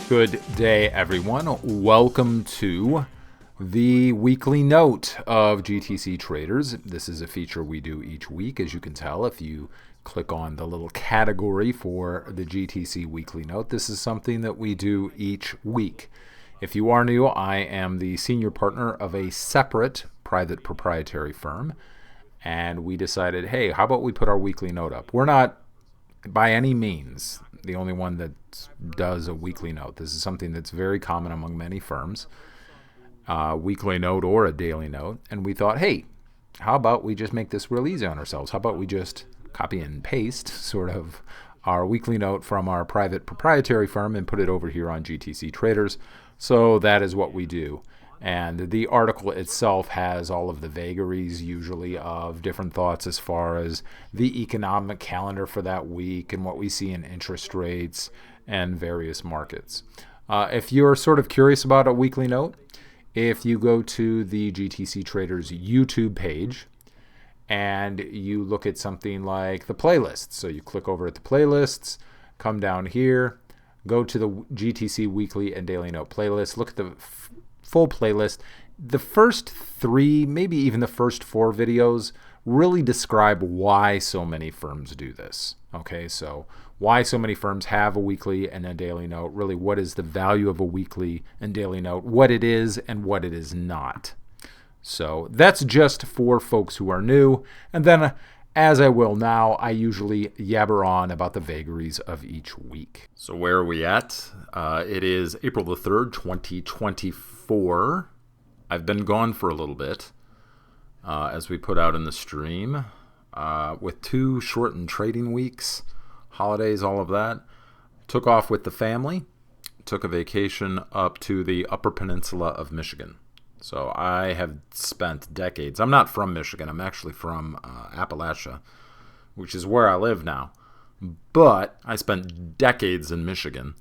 Good day, everyone. Welcome to the weekly note of GTC Traders. This is a feature we do each week, as you can tell if you click on the little category for the GTC weekly note. This is something that we do each week. If you are new, I am the senior partner of a separate private proprietary firm, and we decided, hey, how about we put our weekly note up? We're not by any means the only one that does a weekly note. This is something that's very common among many firms, a weekly note or a daily note. And we thought, hey, how about we just make this real easy on ourselves? How about we just copy and paste sort of our weekly note from our private proprietary firm and put it over here on GTC Traders. So that is what we do. And the article itself has all of the vagaries usually of different thoughts as far as the economic calendar for that week and what we see in interest rates and various markets. If you're sort of curious about a weekly note, if you go to the GTC Traders YouTube page and you look at something like the playlists, so you click over at the playlists, come down here, go to the GTC weekly and daily note playlist, look at the full playlist. The first three, maybe even the first four videos really describe why so many firms do this. Okay, so why so many firms have a weekly and a daily note, really what is the value of a weekly and daily note, what it is and what it is not. So that's just for folks who are new. And then as I will now, I usually yabber on about the vagaries of each week. So where are we at? It is April the 3rd, 2024. I've been gone for a little bit, as we put out in the stream, with 2 shortened trading weeks, holidays, all of that. Took off with the family, took a vacation up to the Upper Peninsula of Michigan. So I have spent decades. I'm not from Michigan. I'm actually from Appalachia, which is where I live now. But I spent decades in Michigan.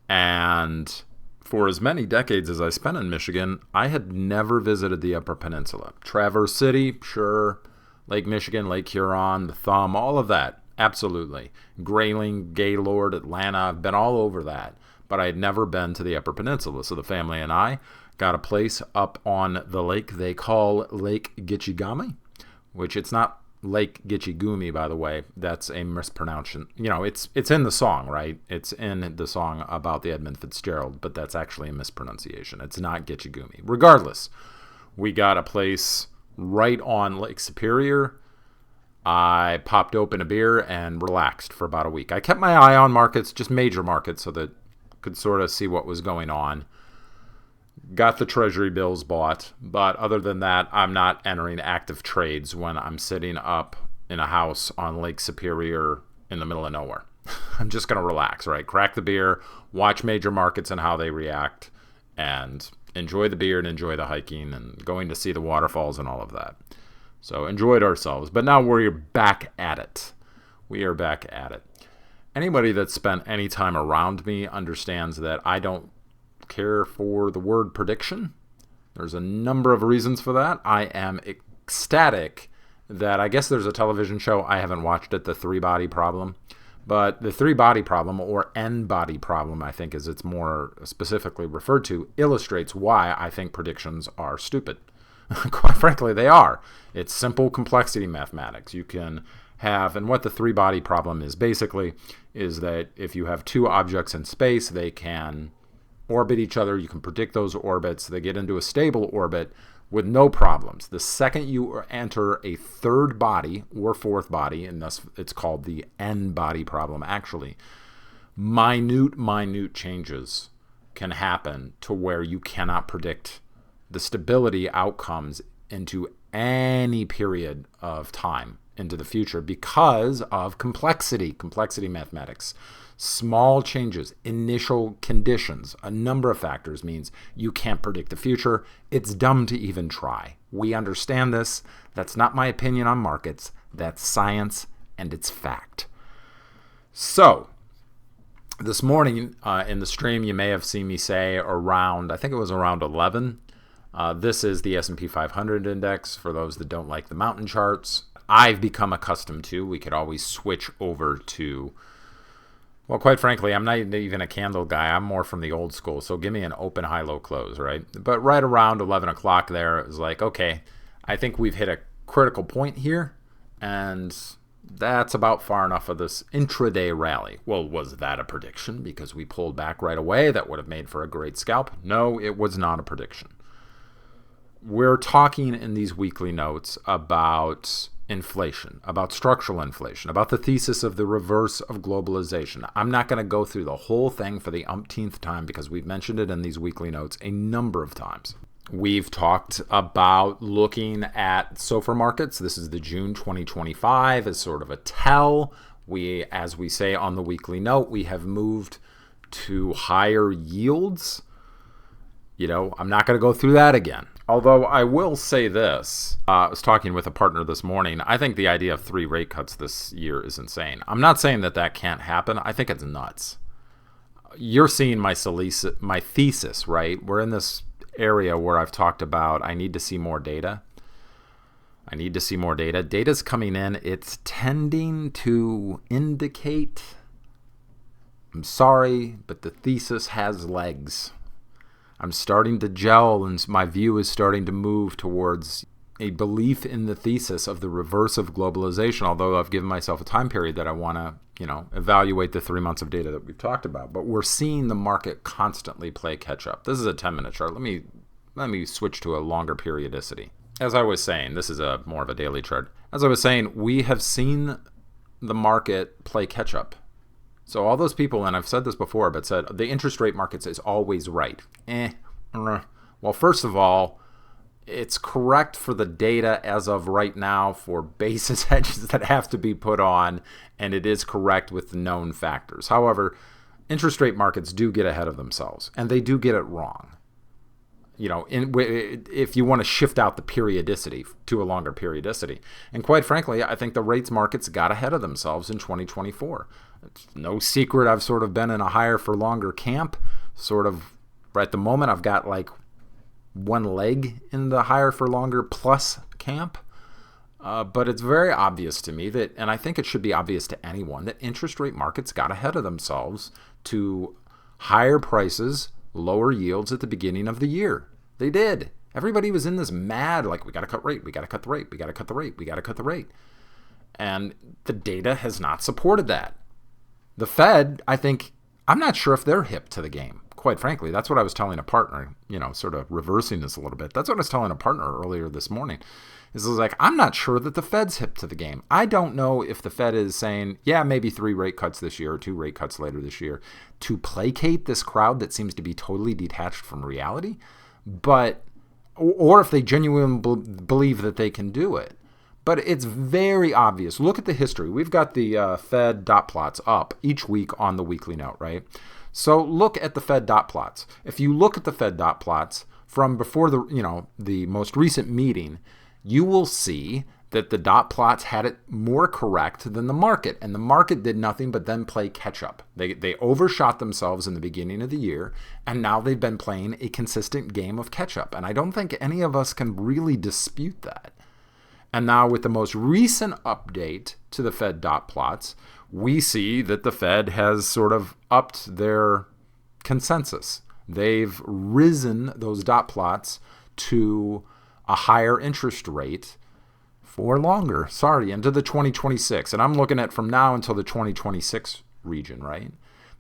And for as many decades as I spent in Michigan, I had never visited the Upper Peninsula. Traverse City, sure. Lake Michigan, Lake Huron, the Thumb, all of that. Absolutely. Grayling, Gaylord, Atlanta. I've been all over that. But I had never been to the Upper Peninsula. So the family and I got a place up on the lake they call Lake Gitchigami, which it's not Lake Gitchigumi, by the way. That's a mispronunciation. You know, it's in the song, right? It's in the song about the Edmund Fitzgerald, but that's actually a mispronunciation. It's not Gitchigumi. Regardless, we got a place right on Lake Superior. I popped open a beer and relaxed for about a week. I kept my eye on markets, just major markets, so that I could sort of see what was going on. Got the treasury bills bought, but other than that, I'm not entering active trades when I'm sitting up in a house on Lake Superior in the middle of nowhere. I'm just going to relax, right? Crack the beer, watch major markets and how they react, and enjoy the beer and enjoy the hiking and going to see the waterfalls and all of that. So enjoyed ourselves, but now we're back at it. We are back at it. Anybody that's spent any time around me understands that I don't care for the word prediction. There's a number of reasons for that. I am ecstatic that I guess there's a television show, I haven't watched it, the 3-body problem. But the 3-body problem, or N-body problem, I think as it's more specifically referred to, illustrates why I think predictions are stupid. Quite frankly, they are. It's simple complexity mathematics. You can have, and what the 3-body problem is basically, is that if you have 2 objects in space, they can orbit each other. You can predict those orbits. They get into a stable orbit with no problems. The second you enter a 3rd body or 4th body, and thus it's called the N-body problem, actually, minute changes can happen to where you cannot predict the stability outcomes into any period of time into the future because of complexity mathematics. Small changes, initial conditions, a number of factors means you can't predict the future. It's dumb to even try. We understand this. That's not my opinion on markets. That's science and it's fact. So, this morning in the stream, you may have seen me say around, I think it was around 11. This is the S&P 500 index for those that don't like the mountain charts. I've become accustomed to. We could always switch over to Well, quite frankly, I'm not even a candle guy. I'm more from the old school. So give me an open high-low close, right? But right around 11 o'clock there, it was like, okay, I think we've hit a critical point here, and that's about far enough of this intraday rally. Well, was that a prediction because we pulled back right away? That would have made for a great scalp. No, it was not a prediction. We're talking in these weekly notes about inflation, about structural inflation, about the thesis of the reverse of globalization. I'm not going to go through the whole thing for the umpteenth time because we've mentioned it in these weekly notes a number of times. We've talked about looking at SOFR markets. This is the June 2025 as sort of a tell. As we say on the weekly note, we have moved to higher yields. I'm not going to go through that again. Although I will say this, I was talking with a partner this morning. I think the idea of 3 rate cuts this year is insane. I'm not saying that can't happen. I think it's nuts. You're seeing my thesis, right? We're in this area where I've talked about I need to see more data. Data's coming in. It's tending to indicate, I'm sorry, but the thesis has legs. I'm starting to gel, and my view is starting to move towards a belief in the thesis of the reverse of globalization, although I've given myself a time period that I want to, evaluate the 3 months of data that we've talked about. But we're seeing the market constantly play catch up. This is a 10-minute chart. Let me switch to a longer periodicity. As I was saying, this is more of a daily chart. As I was saying, we have seen the market play catch up. So all those people, and I've said this before, but said the interest rate markets is always right. Well, first of all, it's correct for the data as of right now for basis hedges that have to be put on, and it is correct with the known factors. However, interest rate markets do get ahead of themselves, and they do get it wrong. If you want to shift out the periodicity to a longer periodicity. And quite frankly, I think the rates markets got ahead of themselves in 2024. It's no secret I've sort of been in a higher for longer camp. Sort of right at the moment, I've got like one leg in the higher for longer plus camp. But it's very obvious to me that, and I think it should be obvious to anyone, that interest rate markets got ahead of themselves to higher prices, lower yields at the beginning of the year. They did. Everybody was in this mad, like, we got to cut rate, we got to cut the rate, we got to cut the rate, we got to cut the rate. And the data has not supported that. The Fed, I think, I'm not sure if they're hip to the game. Quite frankly, that's what I was telling a partner, sort of reversing this a little bit. That's what I was telling a partner earlier this morning. Is like, I'm not sure that the Fed's hip to the game. I don't know if the Fed is saying, yeah, maybe 3 rate cuts this year or 2 rate cuts later this year to placate this crowd that seems to be totally detached from reality, or if they genuinely believe that they can do it. But it's very obvious. Look at the history. We've got the Fed dot plots up each week on the weekly note, right? So look at the Fed dot plots. If you look at the Fed dot plots from before the most recent meeting, you will see that the dot plots had it more correct than the market. And the market did nothing but then play catch up. They overshot themselves in the beginning of the year, and now they've been playing a consistent game of catch up. And I don't think any of us can really dispute that. And now with the most recent update to the Fed dot plots, we see that the Fed has sort of upped their consensus. They've risen those dot plots to a higher interest rate for longer, into the 2026. And I'm looking at from now until the 2026 region, right?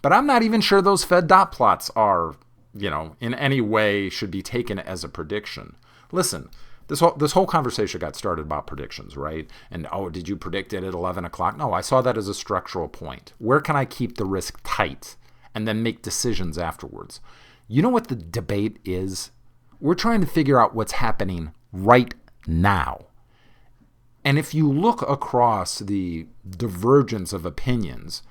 But I'm not even sure those Fed dot plots are, in any way should be taken as a prediction. Listen, this whole conversation got started about predictions, right? And, did you predict it at 11 o'clock? No, I saw that as a structural point. Where can I keep the risk tight and then make decisions afterwards? You know what the debate is? We're trying to figure out what's happening right now. And if you look across the divergence of opinions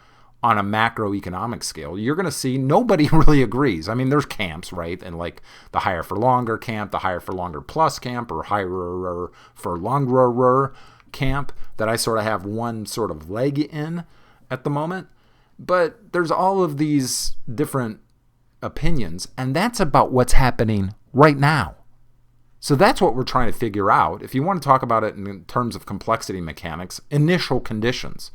on a macroeconomic scale, you're going to see nobody really agrees. I mean, there's camps, right? And like the higher for longer camp, the higher for longer plus camp, or higher for longer camp that I sort of have one sort of leg in at the moment. But there's all of these different opinions, and that's about what's happening right now. So that's what we're trying to figure out. If you want to talk about it in terms of complexity mechanics, initial conditions.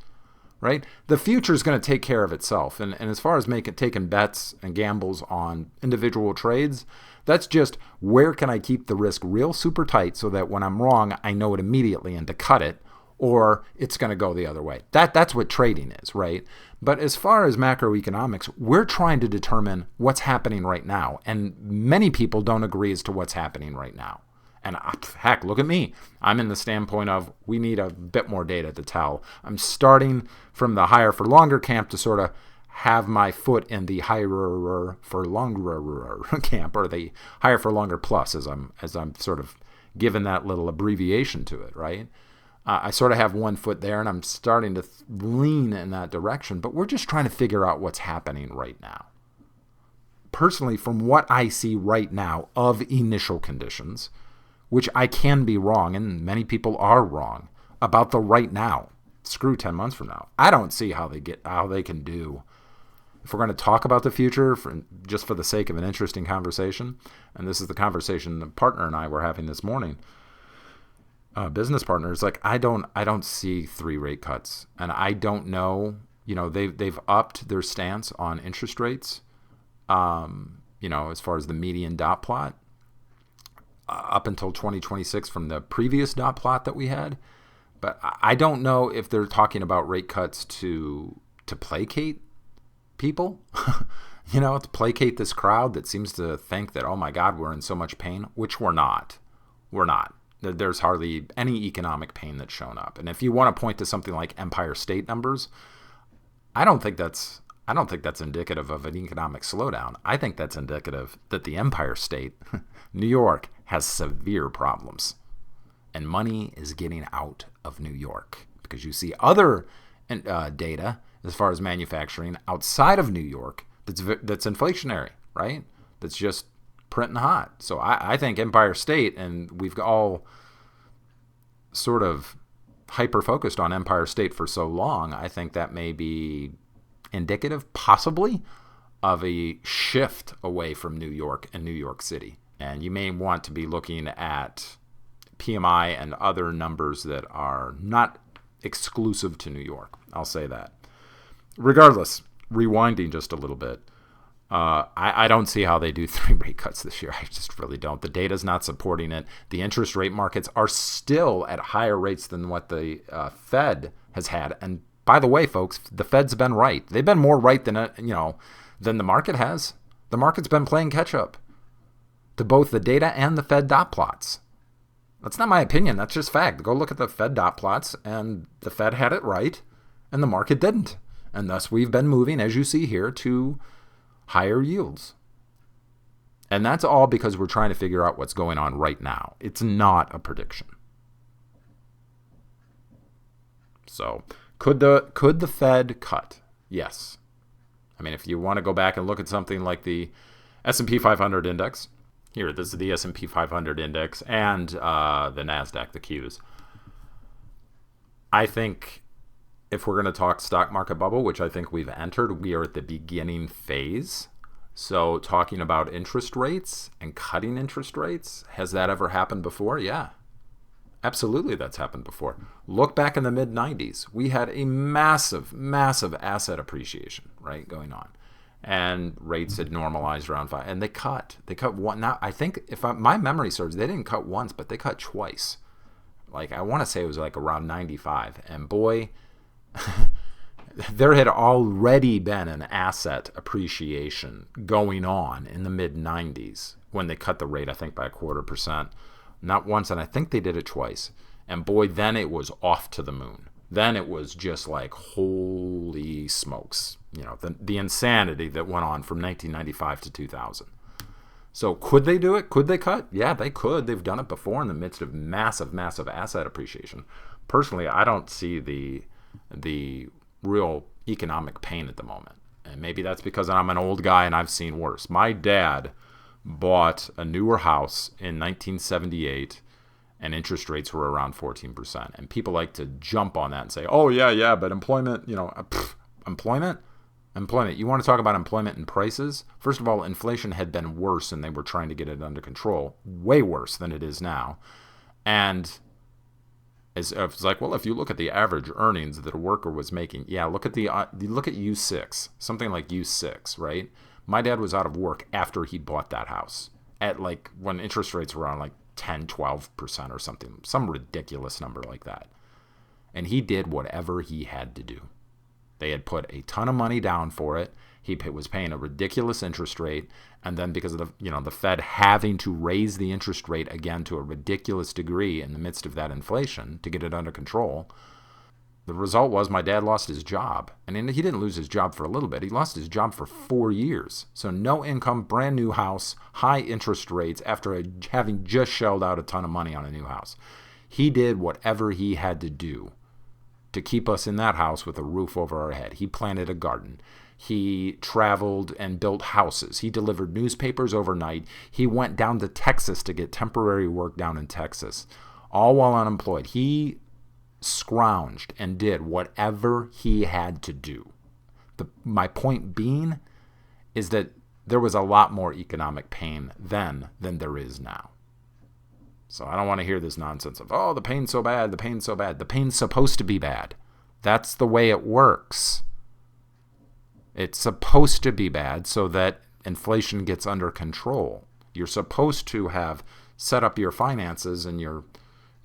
right? The future is going to take care of itself. And as far as taking bets and gambles on individual trades, that's just where can I keep the risk real super tight so that when I'm wrong, I know it immediately and to cut it, or it's going to go the other way. That's what trading is, right? But as far as macroeconomics, we're trying to determine what's happening right now. And many people don't agree as to what's happening right now. And heck, look at me. I'm in the standpoint of we need a bit more data to tell. I'm starting from the higher for longer camp to sort of have my foot in the higher for longer camp, or the higher for longer plus, as I'm sort of given that little abbreviation to it, right? I sort of have one foot there, and I'm starting to lean in that direction. But we're just trying to figure out what's happening right now. Personally, from what I see right now of initial conditions, which I can be wrong, and many people are wrong about the right now. Screw 10 months from now. I don't see how they can do. If we're going to talk about the future just for the sake of an interesting conversation, and this is the conversation the partner and I were having this morning, business partners, like I don't see 3 rate cuts, and I don't know. They've upped their stance on interest rates. As far as the median dot plot, up until 2026 from the previous dot plot that we had. But I don't know if they're talking about rate cuts to placate people, to placate this crowd that seems to think that, oh my God, we're in so much pain, which we're not. We're not. There's hardly any economic pain that's shown up. And if you want to point to something like Empire State numbers, I don't think that's indicative of an economic slowdown. I think that's indicative that the Empire State, New York, has severe problems. And money is getting out of New York because you see other data as far as manufacturing outside of New York that's inflationary, right? That's just printing hot. So I think Empire State, and we've all sort of hyper-focused on Empire State for so long, I think that may be indicative, possibly, of a shift away from New York and New York City. And you may want to be looking at PMI and other numbers that are not exclusive to New York. I'll say that. Regardless, rewinding just a little bit, I don't see how they do 3 rate cuts this year. I just really don't. The data's not supporting it. The interest rate markets are still at higher rates than what the Fed has had. And by the way, folks, the Fed's been right. They've been more right than the market has. The market's been playing catch up to both the data and the Fed dot plots. That's not my opinion. That's just fact. Go look at the Fed dot plots, and the Fed had it right, and the market didn't. And thus we've been moving, as you see here, to higher yields. And that's all because we're trying to figure out what's going on right now. It's not a prediction. So could the Fed cut? Yes. I mean, if you want to go back and look at something like the S&P 500 index, here, this is the S&P 500 index and the NASDAQ, the Qs. I think if we're going to talk stock market bubble, which I think we've entered, we are at the beginning phase. So talking about interest rates and cutting interest rates, has that ever happened before? Yeah, absolutely, that's happened before. Look back in the mid-90s. We had a massive, massive asset appreciation, right, going on. And rates had normalized around 5. And they cut one. Now, I think, my memory serves, they didn't cut once, but they cut twice. Like, I want to say it was like around 95. And boy, there had already been an asset appreciation going on in the mid-90s when they cut the rate, I think, by 0.25%. Not once, and I think they did it twice. And boy, then it was off to the moon. Then it was just like, holy smokes. The insanity that went on from 1995 to 2000. So could they do it? Could they cut? Yeah, they could. They've done it before in the midst of massive, massive asset appreciation. Personally, I don't see the real economic pain at the moment. And maybe that's because I'm an old guy and I've seen worse. My dad bought a newer house in 1978 and interest rates were around 14%. And people like to jump on that and say, oh, yeah, but employment, employment? Employment. You want to talk about employment and prices? First of all, inflation had been worse and they were trying to get it under control. Way worse than it is now. And It's like, well, if you look at the average earnings that a worker was making, yeah, look at U6, something like U6, right? My dad was out of work after he bought that house at like when interest rates were on like 10, 12% or something, some ridiculous number like that. And he did whatever he had to do. They had put a ton of money down for it. He was paying a ridiculous interest rate, and then because of the Fed having to raise the interest rate again to a ridiculous degree in the midst of that inflation to get it under control, the result was my dad lost his job. And he didn't lose his job for a little bit. He lost his job for 4 years. So no income, brand new house, high interest rates after having just shelled out a ton of money on a new house. He did whatever he had to do to keep us in that house with a roof over our head. He planted a garden. He traveled and built houses. He delivered newspapers overnight. He went down to Texas to get temporary work down in Texas, all while unemployed. He scrounged and did whatever he had to do. My point being is that there was a lot more economic pain then than there is now. So I don't want to hear this nonsense of, oh, the pain's so bad, the pain's so bad. The pain's supposed to be bad. That's the way it works. It's supposed to be bad so that inflation gets under control. You're supposed to have set up your finances and your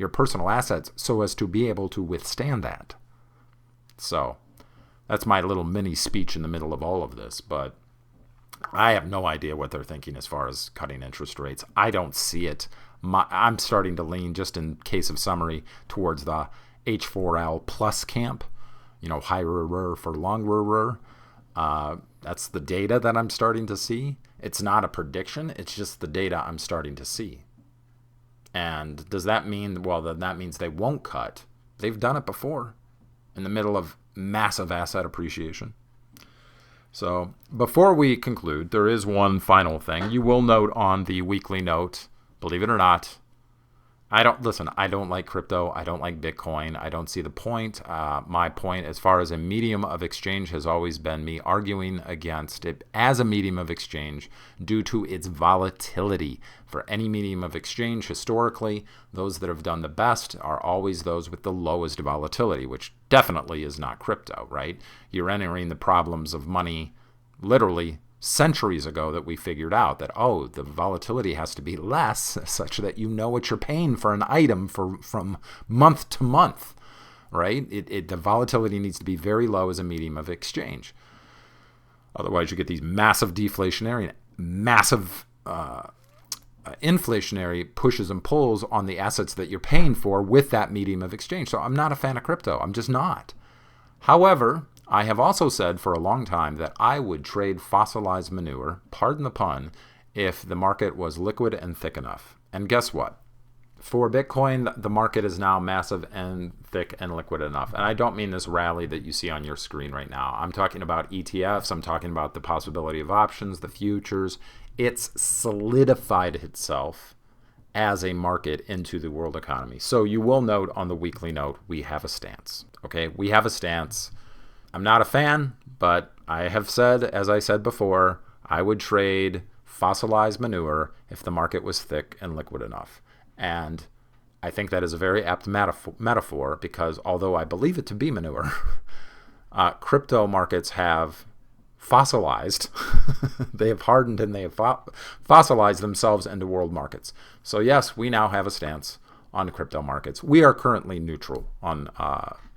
personal assets so as to be able to withstand that. So that's my little mini speech in the middle of all of this, but I have no idea what they're thinking as far as cutting interest rates. I don't see it. I'm starting to lean, just in case of summary, towards the H4L plus camp, higher for longer. That's the data that I'm starting to see. It's not a prediction. It's just the data I'm starting to see. And does that mean, well, then that means they won't cut? They've done it before in the middle of massive asset appreciation. So before we conclude, there is one final thing. You will note on the weekly note, believe it or not, I don't like crypto. I don't like Bitcoin. I don't see the point. My point as far as a medium of exchange has always been me arguing against it as a medium of exchange due to its volatility. For any medium of exchange, historically, those that have done the best are always those with the lowest volatility, which definitely is not crypto, right? You're entering the problems of money literally centuries ago that we figured out that, the volatility has to be less such that you know what you're paying for an item from month to month, right? The volatility needs to be very low as a medium of exchange. Otherwise, you get these massive deflationary and massive inflationary pushes and pulls on the assets that you're paying for with that medium of exchange. So I'm not a fan of crypto. I'm just not. However, I have also said for a long time that I would trade fossilized manure, pardon the pun, if the market was liquid and thick enough. And guess what? For Bitcoin, the market is now massive and thick and liquid enough. And I don't mean this rally that you see on your screen right now. I'm talking about ETFs. I'm talking about the possibility of options, the futures. It's solidified itself as a market into the world economy. So you will note on the weekly note, we have a stance. Okay, we have a stance. I'm not a fan, but I have said, as I said before, I would trade fossilized manure if the market was thick and liquid enough. And I think that is a very apt metaphor because although I believe it to be manure, crypto markets have fossilized. They have hardened and they have fossilized themselves into world markets. So yes, we now have a stance on crypto markets. We are currently neutral on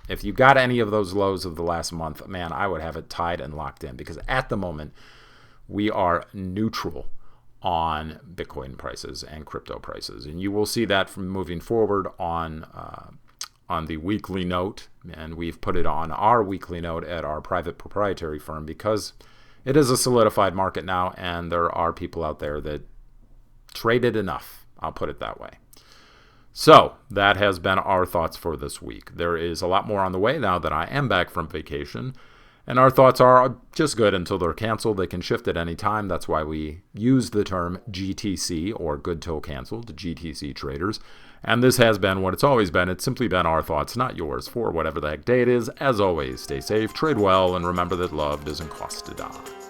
if you got any of those lows of the last month, man, I would have it tied and locked in because at the moment we are neutral on Bitcoin prices and crypto prices. And you will see that from moving forward on the weekly note. And we've put it on our weekly note at our private proprietary firm because it is a solidified market now. And there are people out there that traded enough. I'll put it that way. So that has been our thoughts for this week. There is a lot more on the way now that I am back from vacation. And our thoughts are just good until they're canceled. They can shift at any time. That's why we use the term GTC or good till canceled, GTC traders. And this has been what it's always been. It's simply been our thoughts, not yours, for whatever the heck day it is. As always, stay safe, trade well, and remember that love doesn't cost a dime.